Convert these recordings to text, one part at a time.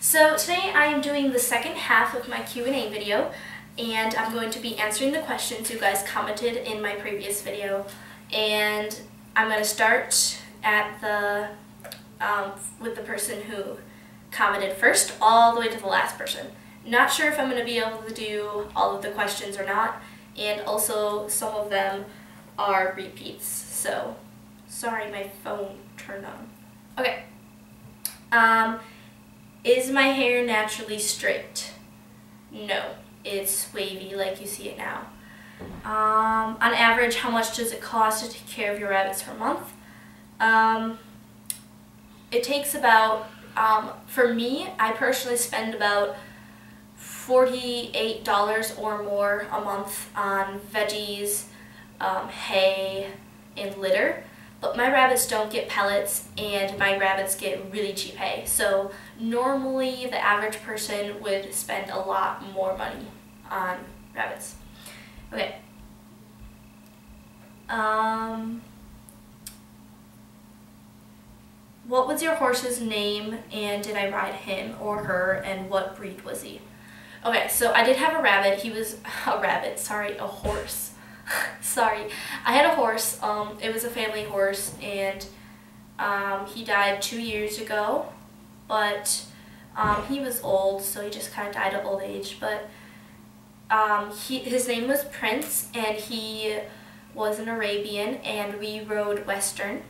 So today I am doing the second half of my Q&A video, and I'm going to be answering the questions you guys commented in my previous video. And I'm going to start at the with the person who commented first all the way to the last person. Not sure if I'm going to be able to do all of the questions or not, and also some of them are repeats, so sorry my phone turned on. Okay. Is my hair naturally straight? No, it's wavy like you see it now. On average, how much does it cost to take care of your rabbits per month? It takes about, for me, I personally spend about $48 or more a month on veggies, hay, and litter. But my rabbits don't get pellets, and my rabbits get really cheap hay. So normally the average person would spend a lot more money on rabbits. Okay. What was your horse's name, and did I ride him or her, and what breed was he? Okay, so I did have a rabbit. He was a horse. Sorry, I had a horse. It was a family horse, and he died 2 years ago, but he was old, so he just kind of died of old age. But his name was Prince, and he was an Arabian, and we rode Western.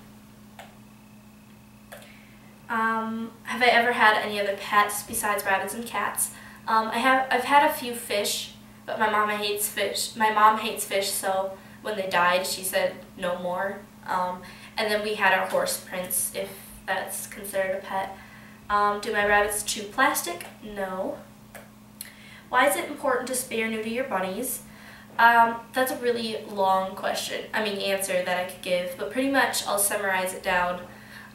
Have I ever had any other pets besides rabbits and cats? I've had a few fish. But my mom hates fish. My mom hates fish, so when they died, she said no more. And then we had our horse Prince, if that's considered a pet. Do my rabbits chew plastic? No. Why is it important to spay or neuter your bunnies? That's a really long answer that I could give, but pretty much I'll summarize it down.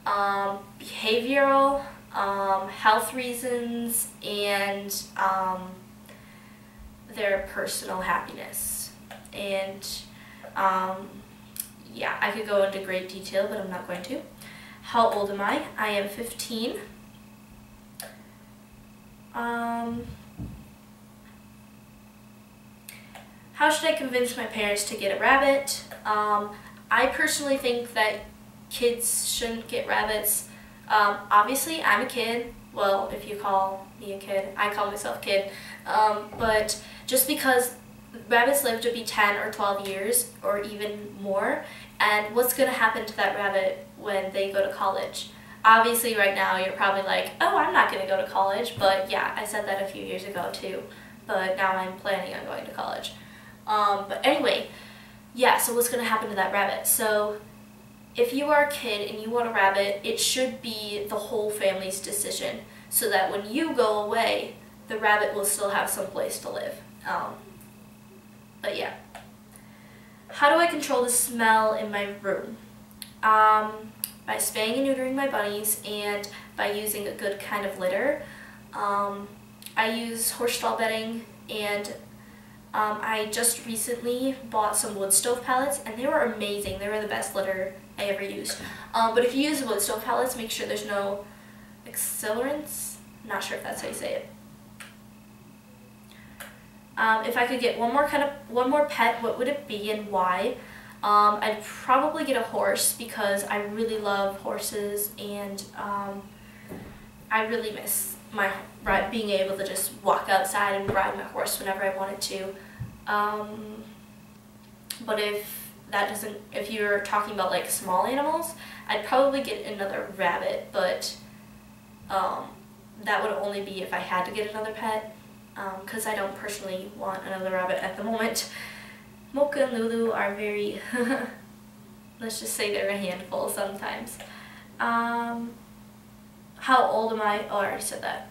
Behavioral, health reasons, and their personal happiness. And yeah, I could go into great detail, but I'm not going to. How old am I? I am 15. How should I convince my parents to get a rabbit? I personally think that kids shouldn't get rabbits. Obviously, I'm a kid. Well, if you call me a kid, I call myself kid. But just because rabbits live to be 10 or 12 years or even more, and what's going to happen to that rabbit when they go to college? Obviously right now you're probably like, oh, I'm not going to go to college, but yeah, I said that a few years ago too, but now I'm planning on going to college. But anyway, yeah, so what's going to happen to that rabbit? So if you are a kid and you want a rabbit, it should be the whole family's decision, so that when you go away, the rabbit will still have some place to live. But yeah. How do I control the smell in my room? By spaying and neutering my bunnies, and by using a good kind of litter. I use horse stall bedding, and I just recently bought some wood stove pellets, and they were amazing. They were the best litter I ever used. But if you use wood stove pellets, make sure there's no accelerants. Not sure if that's how you say it. If I could get one more pet, what would it be and why? I'd probably get a horse because I really love horses, and I really miss being able to just walk outside and ride my horse whenever I wanted to. But if you're talking about like small animals, I'd probably get another rabbit, but that would only be if I had to get another pet. Because I don't personally want another rabbit at the moment. Mocha and Lulu are very, let's just say they're a handful sometimes. How old am I? Oh, I already said that.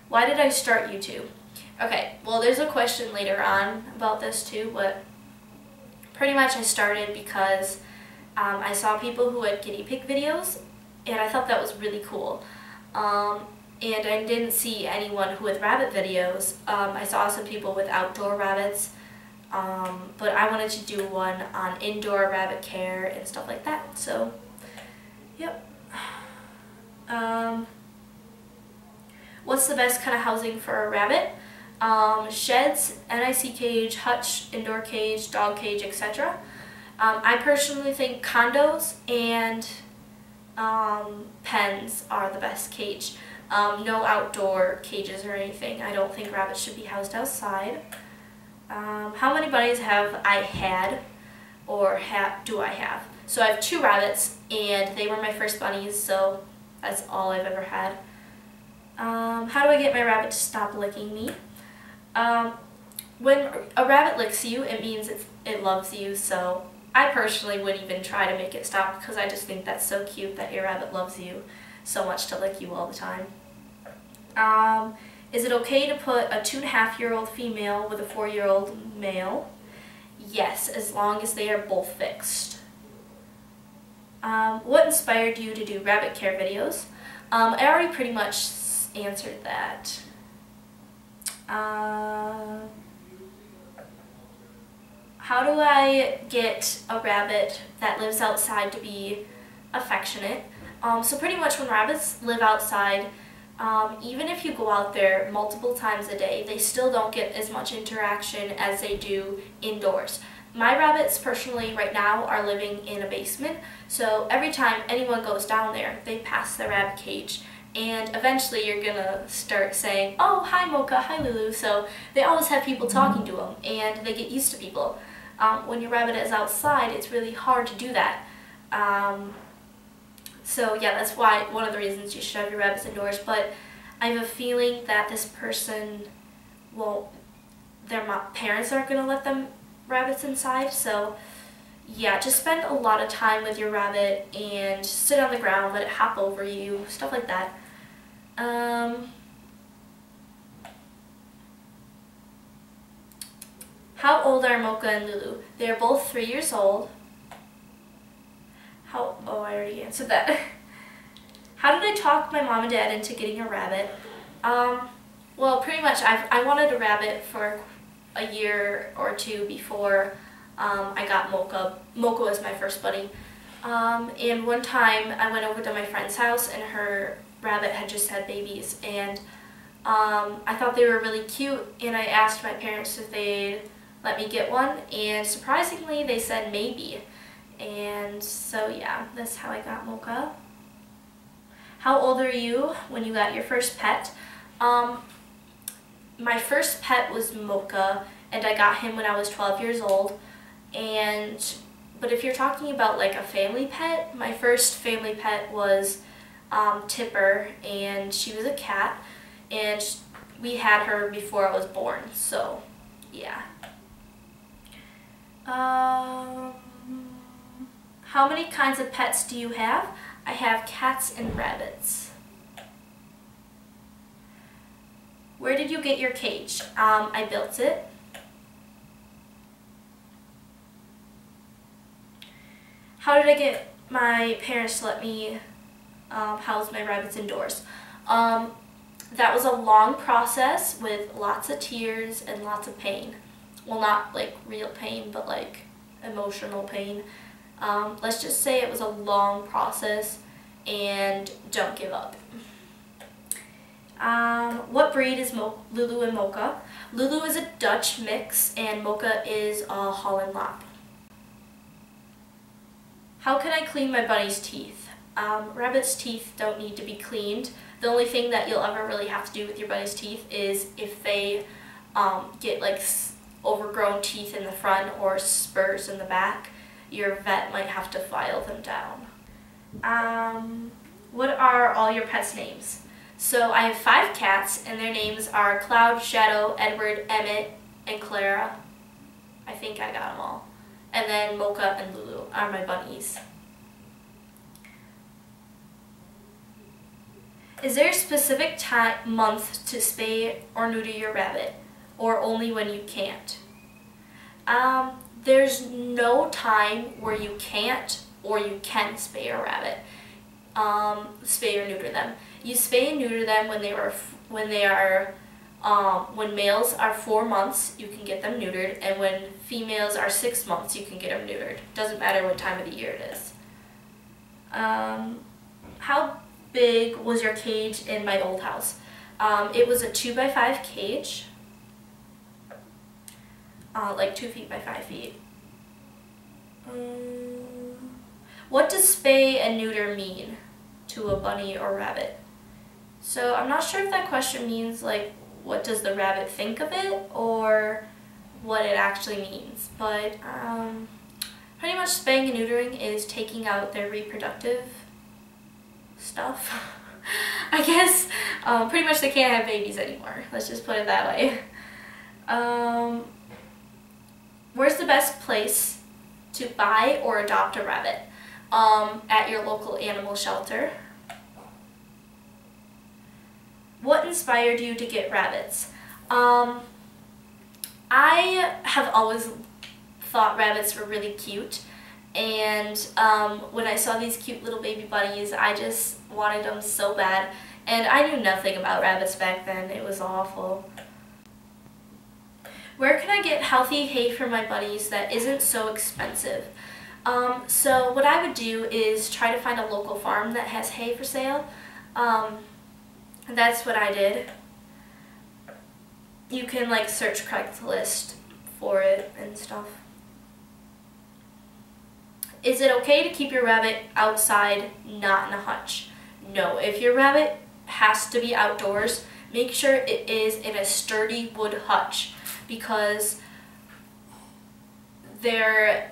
Why did I start YouTube? Okay, well there's a question later on about this too, but pretty much I started because I saw people who had guinea pig videos, and I thought that was really cool. And I didn't see anyone with rabbit videos. I saw some people with outdoor rabbits, but I wanted to do one on indoor rabbit care and stuff like that. So, yep. What's the best kind of housing for a rabbit? Sheds, NIC cage, hutch, indoor cage, dog cage, etc. I personally think condos and pens are the best cage. No outdoor cages or anything. I don't think rabbits should be housed outside. How many bunnies have I had, or do I have? So I have 2 rabbits, and they were my first bunnies, so that's all I've ever had. How do I get my rabbit to stop licking me? When a rabbit licks you, it means it loves you, so I personally wouldn't even try to make it stop, because I just think that's so cute that your rabbit loves you so much to lick you all the time. Is it okay to put a 2.5-year-old female with a 4-year-old male? Yes, as long as they are both fixed. What inspired you to do rabbit care videos? I already pretty much answered that. How do I get a rabbit that lives outside to be affectionate? So pretty much when rabbits live outside, even if you go out there multiple times a day, they still don't get as much interaction as they do indoors. My rabbits personally right now are living in a basement, so every time anyone goes down there, they pass the rabbit cage. And eventually you're gonna start saying, oh, hi Mocha, hi Lulu, so they always have people talking to them, and they get used to people. When your rabbit is outside, it's really hard to do that. So yeah, that's why one of the reasons you should have your rabbits indoors, but I have a feeling that this person their parents aren't gonna let them rabbits inside, so yeah, just spend a lot of time with your rabbit and sit on the ground, let it hop over you, stuff like that. How old are Mocha and Lulu? They are both 3 years old. Oh, I already answered that. How did I talk my mom and dad into getting a rabbit? Well, pretty much I wanted a rabbit for a year or 2 before I got Mocha. Mocha was my first bunny. And one time I went over to my friend's house and her rabbit had just had babies, and I thought they were really cute, and I asked my parents if they'd let me get one, and surprisingly they said maybe. And so yeah, that's how I got Mocha. How old are you when you got your first pet? My first pet was Mocha, and I got him when I was 12 years old. But if you're talking about like a family pet, my first family pet was Tipper, and she was a cat, and we had her before I was born, so yeah. How many kinds of pets do you have? I have cats and rabbits. Where did you get your cage? I built it. How did I get my parents to let me house my rabbits indoors? That was a long process with lots of tears and lots of pain. Well, not like real pain, but like emotional pain. Let's just say it was a long process, and don't give up. What breed is Lulu and Mocha? Lulu is a Dutch mix, and Mocha is a Holland Lap. How can I clean my bunny's teeth? Rabbit's teeth don't need to be cleaned. The only thing that you'll ever really have to do with your bunny's teeth is if they get like overgrown teeth in the front or spurs in the back, your vet might have to file them down. What are all your pets' names? So I have 5 cats, and their names are Cloud, Shadow, Edward, Emmett, and Clara. I think I got them all. And then Mocha and Lulu are my bunnies. Is there a specific month to spay or neuter your rabbit, or only when you can't? There's no time where you can't or you can spay a rabbit. Spay or neuter them. You spay and neuter them when males are 4 months, you can get them neutered, and when females are 6 months, you can get them neutered. Doesn't matter what time of the year it is. How big was your cage in my old house? It was a 2x5 cage, like 2 feet by 5 feet. What does spay and neuter mean to a bunny or rabbit? So I'm not sure if that question means like what does the rabbit think of it or what it actually means, but pretty much spaying and neutering is taking out their reproductive stuff. I guess pretty much they can't have babies anymore. Let's just put it that way. Where's the best place to buy or adopt a rabbit? At your local animal shelter. What inspired you to get rabbits? I have always thought rabbits were really cute, and when I saw these cute little baby bunnies, I just wanted them so bad, and I knew nothing about rabbits back then. It was awful. Where can I get healthy hay for my bunnies that isn't so expensive? So what I would do is try to find a local farm that has hay for sale. That's what I did. You can like search Craigslist for it and stuff. Is it okay to keep your rabbit outside, not in a hutch? No, if your rabbit has to be outdoors, make sure it is in a sturdy wood hutch, because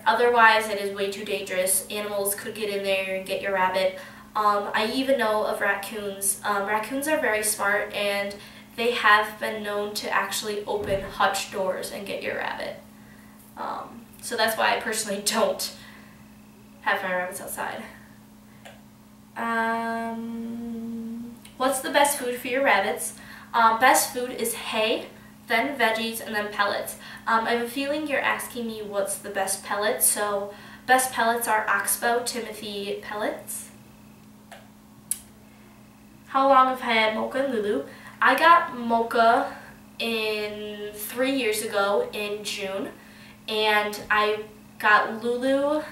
otherwise it is way too dangerous. Animals could get in there and get your rabbit. I even know of raccoons. Raccoons are very smart, and they have been known to actually open hutch doors and get your rabbit. So that's why I personally don't have my rabbits outside. What's the best food for your rabbits? Best food is hay, then veggies, and then pellets. I have a feeling you're asking me what's the best pellet, so best pellets are Oxbow Timothy pellets. How long have I had Mocha and Lulu? I got Mocha 3 years ago in June, and I got Lulu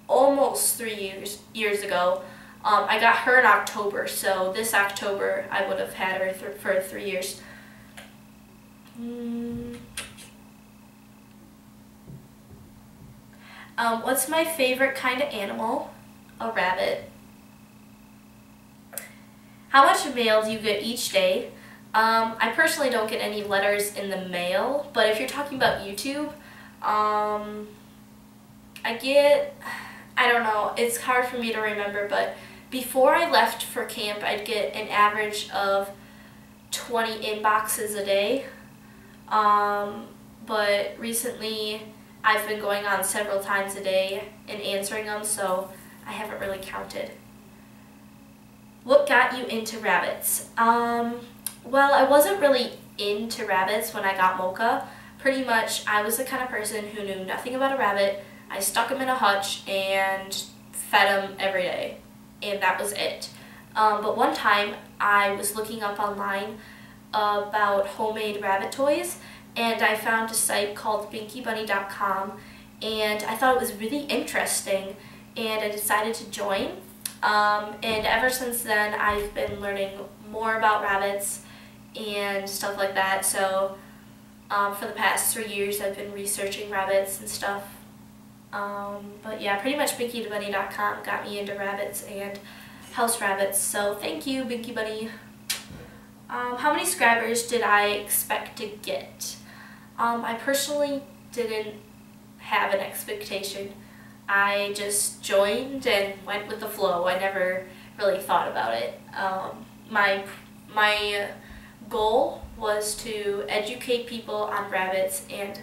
almost 3 years ago. I got her in October, so this October I would have had her for 3 years. What's my favorite kind of animal? A rabbit. How much mail do you get each day? I personally don't get any letters in the mail, but if you're talking about YouTube, I don't know, it's hard for me to remember, but before I left for camp, I'd get an average of 20 inboxes a day. But recently I've been going on several times a day and answering them, so I haven't really counted. What got you into rabbits? Well, I wasn't really into rabbits when I got Mocha. Pretty much, I was the kind of person who knew nothing about a rabbit. I stuck him in a hutch and fed him every day, and that was it. But one time, I was looking up online about homemade rabbit toys, and I found a site called BinkyBunny.com, and I thought it was really interesting, and I decided to join. And ever since then, I've been learning more about rabbits and stuff like that. So for the past 3 years, I've been researching rabbits and stuff. But yeah, pretty much BinkyBunny.com got me into rabbits and house rabbits. So thank you, Binky Bunny. How many subscribers did I expect to get? I personally didn't have an expectation. I just joined and went with the flow. I never really thought about it. My goal was to educate people on rabbits, and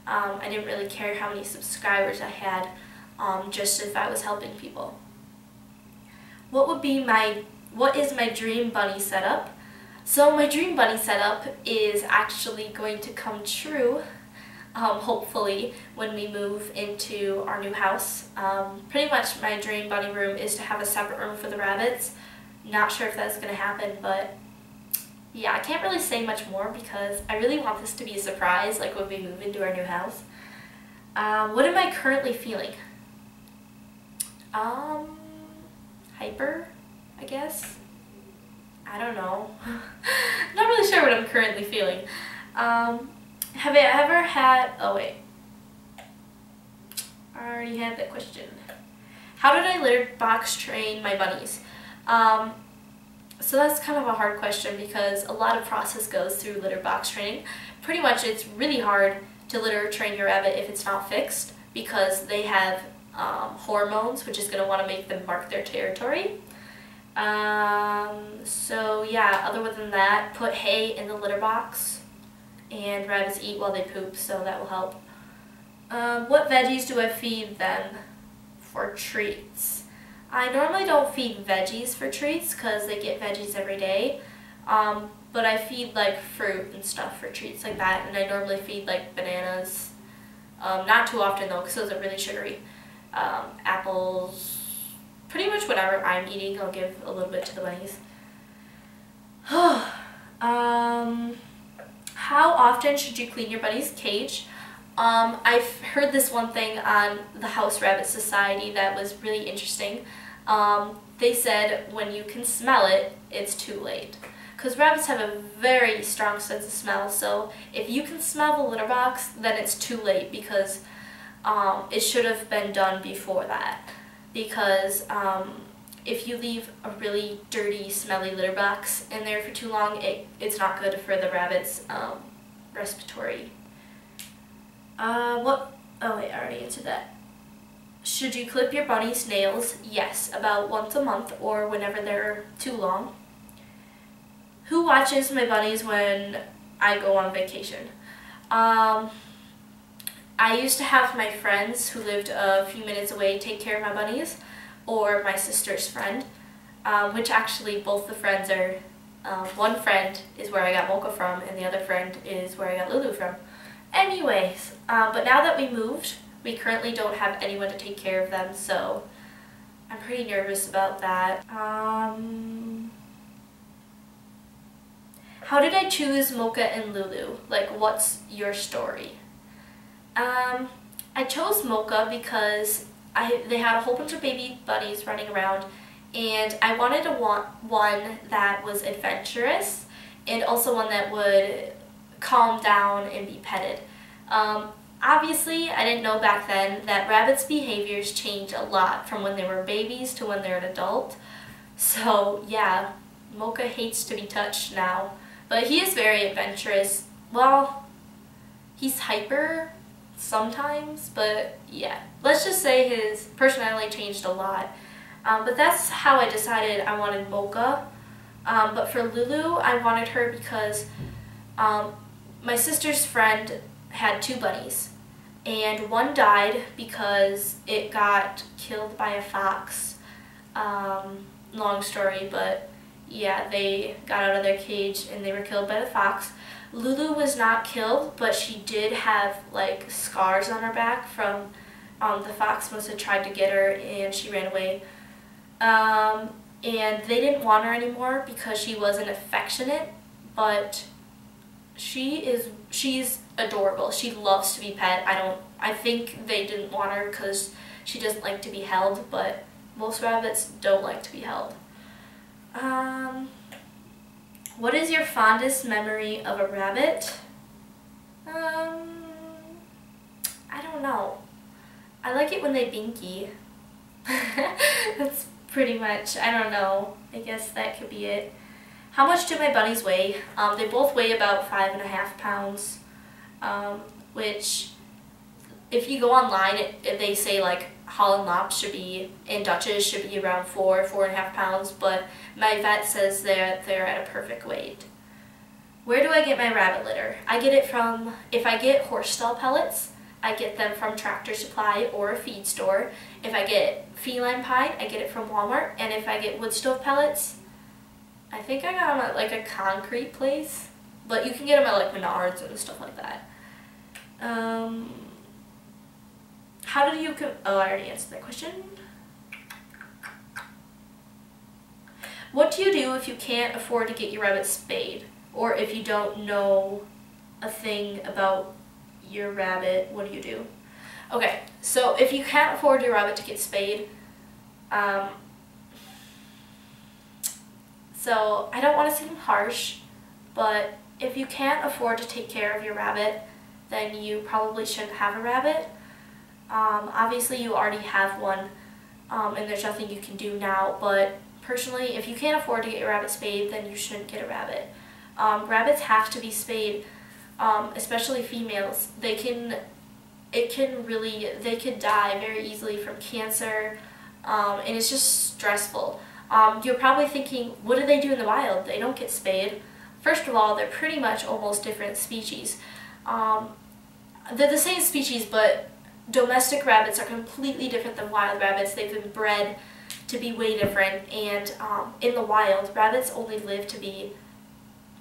I didn't really care how many subscribers I had, just if I was helping people. What is my dream bunny setup? So my dream bunny setup is actually going to come true, hopefully, when we move into our new house. Pretty much my dream bunny room is to have a separate room for the rabbits. Not sure if that's going to happen, but yeah, I can't really say much more because I really want this to be a surprise, like when we move into our new house. What am I currently feeling? Hyper, I guess. I don't know. Not really sure what I'm currently feeling. Have I ever had, oh wait, I already had that question. How did I litter box train my bunnies? So that's kind of a hard question because a lot of process goes through litter box training. Pretty much it's really hard to litter train your rabbit if it's not fixed because they have hormones, which is going to want to make them mark their territory. So yeah, other than that, put hay in the litter box and rabbits eat while they poop, so that will help. What veggies do I feed them for treats? I normally don't feed veggies for treats because they get veggies every day, but I feed like fruit and stuff for treats like that, and I normally feed like bananas, not too often though because those are really sugary, apples, pretty much whatever I'm eating I'll give a little bit to the bunnies. How often should you clean your bunny's cage? I've heard this one thing on the House Rabbit Society that was really interesting. They said when you can smell it, it's too late. Because rabbits have a very strong sense of smell, so if you can smell the litter box, then it's too late because it should have been done before that. Because if you leave a really dirty, smelly litter box in there for too long, it's not good for the rabbit's respiratory. Oh wait, I already answered that. Should you clip your bunny's nails? Yes, about once a month or whenever they're too long. Who watches my bunnies when I go on vacation? I used to have my friends who lived a few minutes away take care of my bunnies, or my sister's friend, which actually both the friends are, one friend is where I got Mocha from and the other friend is where I got Lulu from. Anyways, but now that we moved, we currently don't have anyone to take care of them, so I'm pretty nervous about that. How did I choose Mocha and Lulu? Like, what's your story? I chose Mocha because they had a whole bunch of baby bunnies running around, and I wanted one that was adventurous and also one that would calm down and be petted. Obviously, I didn't know back then that rabbits' behaviors change a lot from when they were babies to when they're an adult. So yeah, Mocha hates to be touched now, but he is very adventurous. Well, he's hyper sometimes, but yeah, let's just say his personality changed a lot. But that's how I decided I wanted Mocha. But for Lulu, I wanted her because my sister's friend had 2 bunnies, and one died because it got killed by a fox. Long story, but yeah, they got out of their cage and they were killed by the fox. Lulu was not killed, but she did have like scars on her back from the fox must have tried to get her and she ran away. And they didn't want her anymore because she wasn't affectionate, but she's adorable. She loves to be pet. I think they didn't want her because she doesn't like to be held, but most rabbits don't like to be held. What is your fondest memory of a rabbit? I don't know. I like it when they binky. That's pretty much, I don't know. I guess that could be it. How much do my bunnies weigh? They both weigh about 5.5 pounds, which if you go online, they say like Holland Lops should be, and Dutches should be around 4.5 pounds, but my vet says they're at a perfect weight. Where do I get my rabbit litter? I get it from, if I get horse stall pellets, I get them from Tractor Supply or a feed store. If I get feline pine, I get it from Walmart, and if I get wood stove pellets, I think I got them at like a concrete place, but you can get them at like Menards and stuff like that. How did you oh, I already answered that question. What do you do if you can't afford to get your rabbit spayed? Or if you don't know a thing about your rabbit, what do you do? Okay, so if you can't afford your rabbit to get spayed, So I don't want to seem harsh, but if you can't afford to take care of your rabbit, then you probably shouldn't have a rabbit. Obviously you already have one, and there's nothing you can do now, but personally, if you can't afford to get your rabbit spayed, then you shouldn't get a rabbit. Rabbits have to be spayed, especially females. They could die very easily from cancer, and it's just stressful. You're probably thinking, what do they do in the wild? They don't get spayed. First of all, they're pretty much almost different species. They're the same species, but domestic rabbits are completely different than wild rabbits. They've been bred to be way different, and in the wild, rabbits only live to be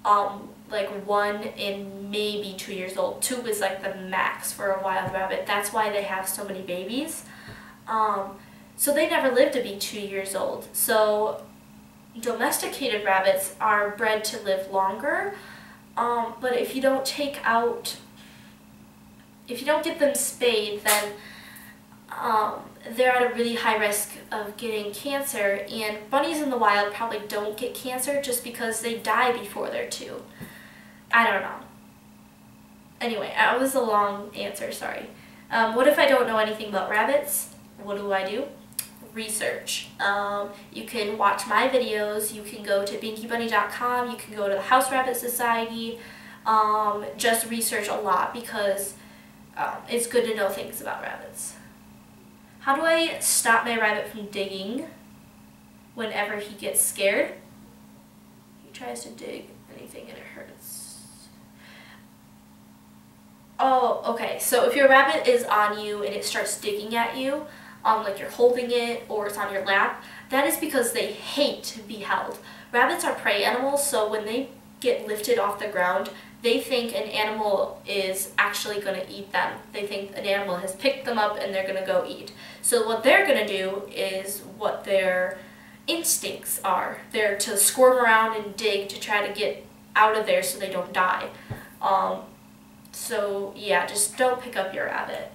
like 1 and maybe 2 years old. 2 is like the max for a wild rabbit. That's why they have so many babies. So they never live to be 2 years old. So domesticated rabbits are bred to live longer, but if you don't get them spayed, then they're at a really high risk of getting cancer, and bunnies in the wild probably don't get cancer just because they die before they're 2. I don't know. Anyway, that was a long answer, sorry. What if I don't know anything about rabbits? What do? Research. You can watch my videos, you can go to binkybunny.com, you can go to the House Rabbit Society, just research a lot because it's good to know things about rabbits. How do I stop my rabbit from digging whenever he gets scared? He tries to dig anything and it hurts. Oh, okay, so if your rabbit is on you and it starts digging at you, like you're holding it or it's on your lap, that is because they hate to be held. Rabbits are prey animals, so when they get lifted off the ground, they think an animal is actually going to eat them. They think an animal has picked them up and they're going to go eat. So what they're going to do is what their instincts are. They're to squirm around and dig to try to get out of there so they don't die. So yeah, just don't pick up your rabbit.